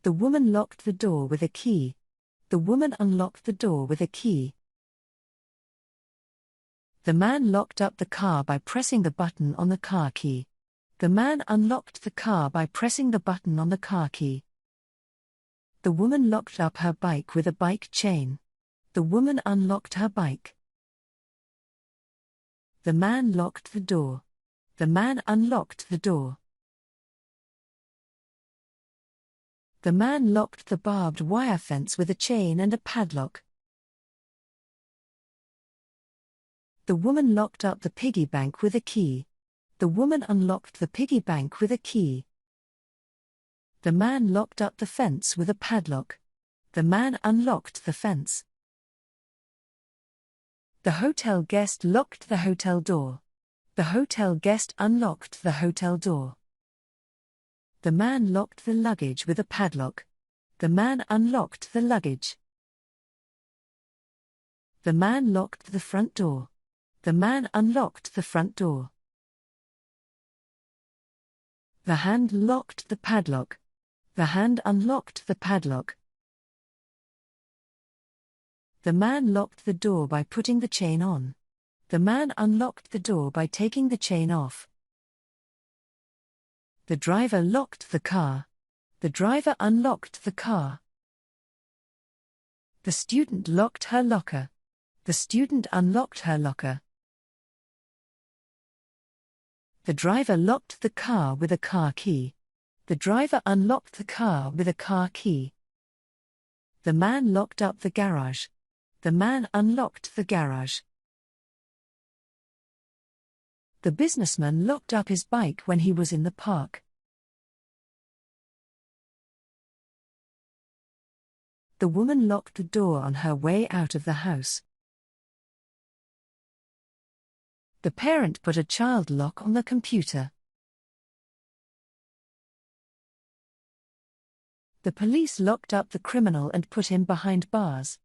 The woman locked the door with a key. The woman unlocked the door with a key. The man locked up the car by pressing the button on the car key. The man unlocked the car by pressing the button on the car key. The woman locked up her bike with a bike chain. The woman unlocked her bike. The man locked the door. The man unlocked the door. The man locked the barbed wire fence with a chain and a padlock. The woman locked up the piggy bank with a key. The woman unlocked the piggy bank with a key. The man locked up the fence with a padlock. The man unlocked the fence. The hotel guest locked the hotel door. The hotel guest unlocked the hotel door. The man locked the luggage with a padlock. The man unlocked the luggage. The man locked the front door. The man unlocked the front door. The hand locked the padlock. The hand unlocked the padlock. The man locked the door by putting the chain on. The man unlocked the door by taking the chain off. The driver locked the car. The driver unlocked the car. The student locked her locker. The student unlocked her locker. The driver locked the car with a car key. The driver unlocked the car with a car key. The man locked up the garage. The man unlocked the garage. The businessman locked up his bike when he was in the park. The woman locked the door on her way out of the house. The parent put a child lock on the computer. The police locked up the criminal and put him behind bars.